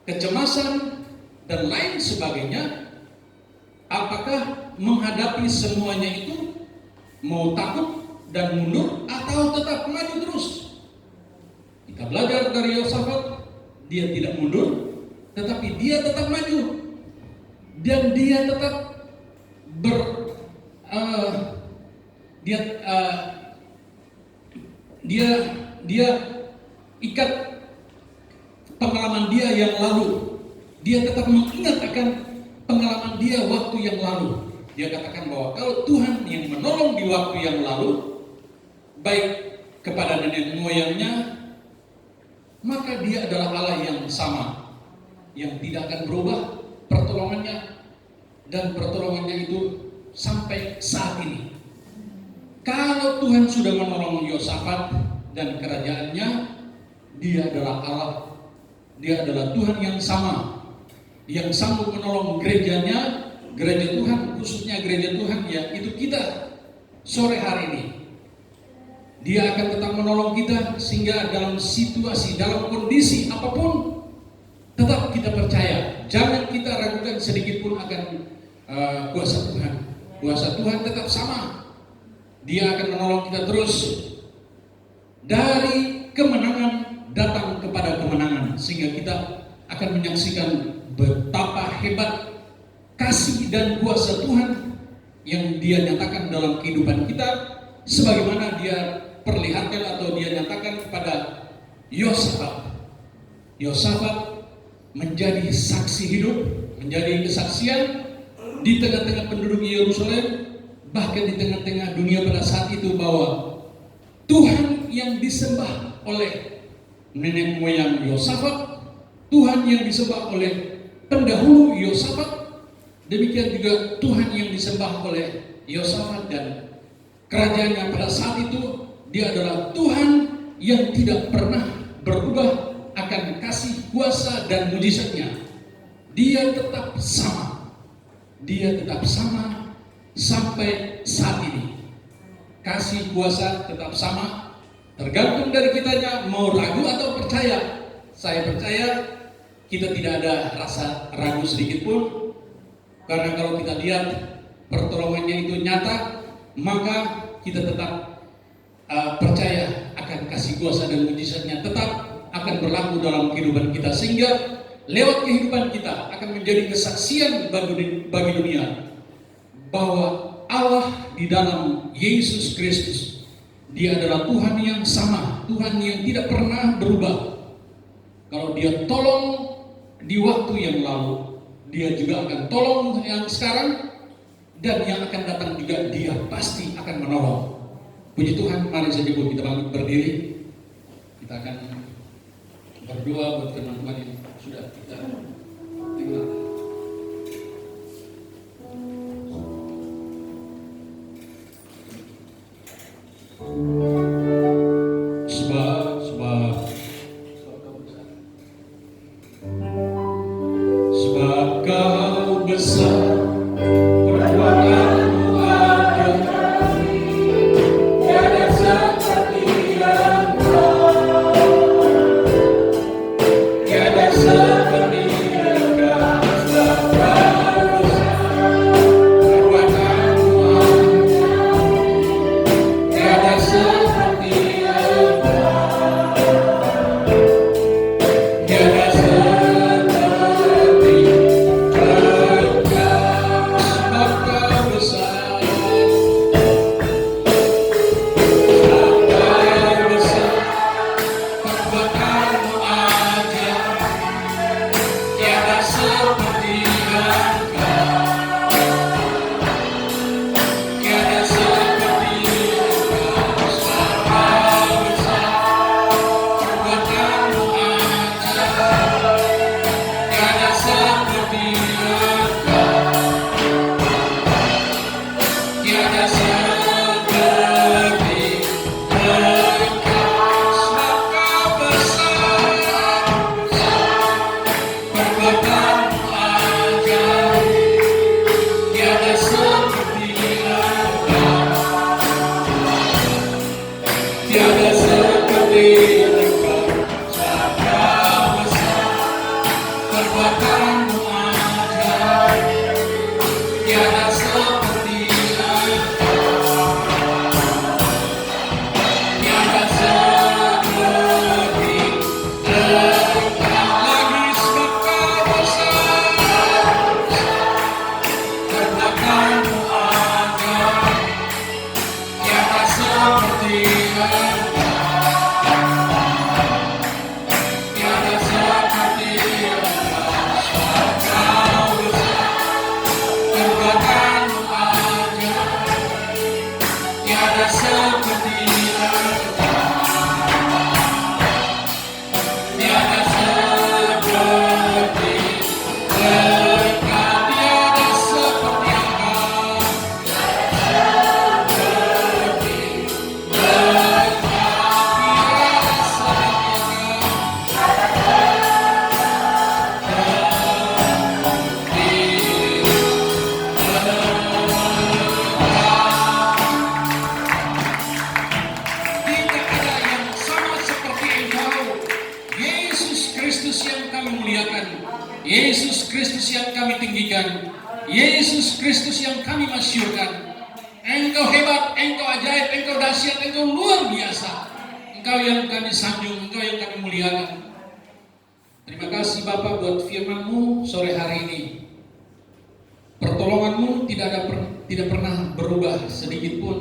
kecemasan, dan lain sebagainya. Apakah menghadapi semuanya itu mau takut dan mundur atau tetap maju terus? Kita belajar dari Yosafat, dia tidak mundur, tetapi dia tetap maju dan dia tetap dia ikat pengalaman dia yang lalu. Dia tetap mengingat akan pengalaman dia waktu yang lalu. Dia katakan bahwa kalau Tuhan yang menolong di waktu yang lalu, baik kepada nenek moyangnya, maka dia adalah Allah yang sama, yang tidak akan berubah pertolongannya, dan pertolongannya itu sampai saat ini. Kalau Tuhan sudah menolong Yosafat dan kerajaannya, dia adalah Allah. Dia adalah Tuhan yang sama, yang sanggup menolong gerejanya, gereja Tuhan, khususnya gereja Tuhan ya, itu kita sore hari ini. Dia akan tetap menolong kita sehingga dalam situasi, dalam kondisi apapun, tetap kita percaya. Jangan kita ragukan sedikit pun akan kuasa Tuhan. Kuasa Tuhan tetap sama. Dia akan menolong kita terus dari kemenangan datang kepada kemenangan, sehingga kita akan menyaksikan betapa hebat kasih dan kuasa Tuhan yang Dia nyatakan dalam kehidupan kita, sebagaimana Dia perlihatkan atau Dia nyatakan kepada Yosafat. Yosafat menjadi saksi hidup, menjadi kesaksian di tengah-tengah penduduk Yerusalem, bahkan di tengah-tengah dunia pada saat itu, bahwa Tuhan yang disembah oleh nenek moyang Yosafat, Tuhan yang disembah oleh pendahulu Yosafat, demikian juga Tuhan yang disembah oleh Yosafat dan kerajaannya pada saat itu, Dia adalah Tuhan yang tidak pernah berubah akan kasih, kuasa, dan mujizatnya. Dia tetap sama. Dia tetap sama sampai saat ini. Kasih kuasa tetap sama. Tergantung dari kitanya mau ragu atau percaya. Saya percaya kita tidak ada rasa ragu sedikit pun, karena kalau kita lihat pertolongannya itu nyata, maka kita tetap percaya akan kasih kuasa dan mujizatnya tetap akan berlaku dalam kehidupan kita, sehingga lewat kehidupan kita akan menjadi kesaksian bagi dunia bahwa Allah di dalam Yesus Kristus, Dia adalah Tuhan yang sama, Tuhan yang tidak pernah berubah. Kalau Dia tolong di waktu yang lalu, Dia juga akan tolong yang sekarang, dan yang akan datang juga Dia pasti akan menolong. Puji Tuhan, mari saja kita bangkit berdiri. Kita akan berdoa buat teman-teman yang sudah kita dengar. Sebab Kau besar, perbuatanmu ajaib, tiada seperti Engkau, tiada seperti Kristus yang kami muliakan, Yesus Kristus yang kami tinggikan, Yesus Kristus yang kami masyurkan. Engkau hebat, Engkau ajaib, Engkau dahsyat, Engkau luar biasa. Engkau yang kami sanjung, Engkau yang kami muliakan. Terima kasih Bapa buat firman-Mu sore hari ini. Pertolongan-Mu tidak pernah berubah sedikit pun.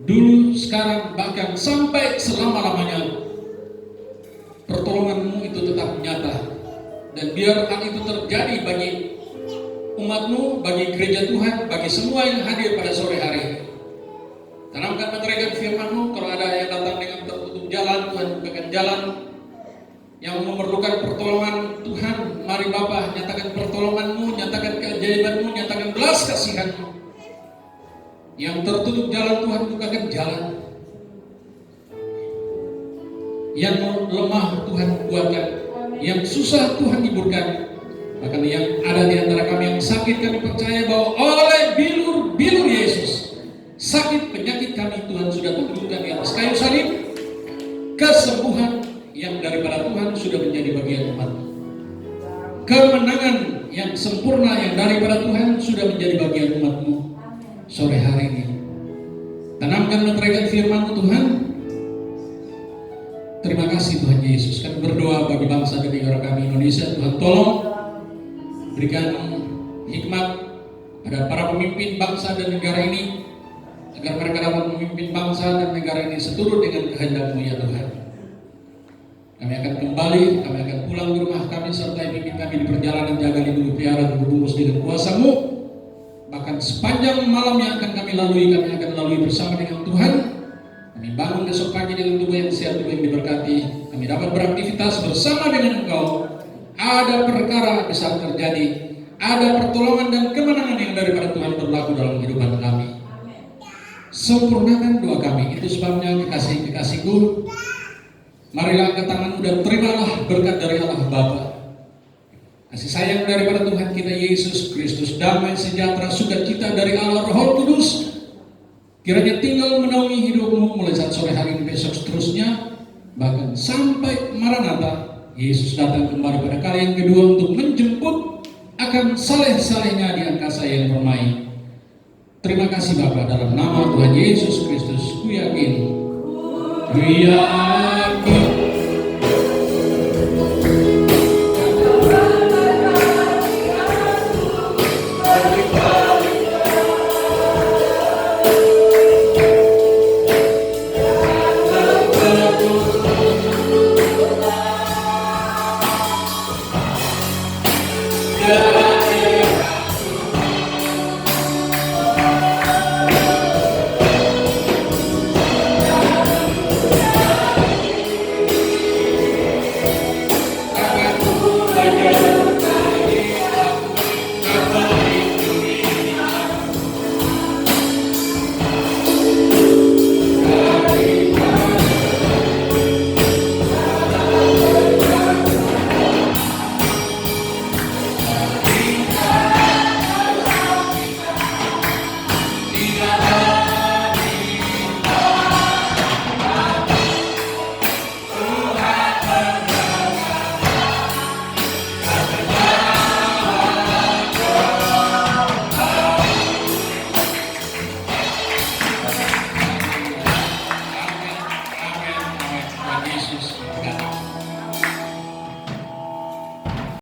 Dulu, sekarang, bahkan sampai selama-lamanya. Pertolongan-Mu itu tetap nyata. Dan biar hal itu terjadi bagi umat-Mu, bagi gereja Tuhan, bagi semua yang hadir pada sore hari ini. Tanamkan meteraikan firman-Mu. Kalau ada yang datang dengan tertutup jalan, Tuhan bukakan jalan. Yang memerlukan pertolongan Tuhan, mari Bapa, nyatakan pertolongan-Mu, nyatakan keajaiban-Mu, nyatakan belas kasihan-Mu. Yang tertutup jalan, Tuhan bukakan jalan. Yang lemah Tuhan kuatkan, yang susah Tuhan hiburkan. Bahkan yang ada di antara kami yang sakit, kami percaya bahwa oleh bilur Yesus, sakit penyakit kami Tuhan sudah tangguhkan di atas kayu salib. Kesembuhan yang daripada Tuhan sudah menjadi bagian umat. Kemenangan yang sempurna yang daripada Tuhan sudah menjadi bagian umat-Mu sore hari ini. Tanamkan meteraikan firman-Mu Tuhan. Terima kasih Tuhan Yesus. Kami berdoa bagi bangsa dan negara kami Indonesia. Tuhan tolong berikan hikmat pada para pemimpin bangsa dan negara ini, agar mereka dapat memimpin bangsa dan negara ini seturut dengan kehendak-Mu ya Tuhan. Kami akan kembali, kami akan pulang ke rumah kami, serta pimpin kami di perjalanan, jaga lindungi pelihara terbungkus dengan kuasa-Mu. Bahkan sepanjang malam yang akan kami akan lalui bersama dengan Tuhan. Kami bangun besok pagi dengan tubuh yang sehat, tubuh yang diberkati. Kami dapat beraktivitas bersama dengan Engkau. Ada perkara besar terjadi, ada pertolongan dan kemenangan yang daripada Tuhan berlaku dalam kehidupan kami. Sempurnakan doa kami. Itu sebabnya kekasih-kekasihku, marilah angkat tanganmu dan terimalah berkat dari Allah Bapa. Kasih sayang daripada Tuhan kita Yesus Kristus, damai sejahtera sukacita dari Allah Roh Kudus, kiranya tinggal menaungi hidupmu mulai saat sore hari ini, besok seterusnya, bahkan sampai Maranatha, Yesus datang kembali pada kali yang kedua untuk menjemput akan saleh-salehnya di angkasa yang permai. Terima kasih Bapa, dalam nama Tuhan Yesus Kristus, ku yakin. Yesus.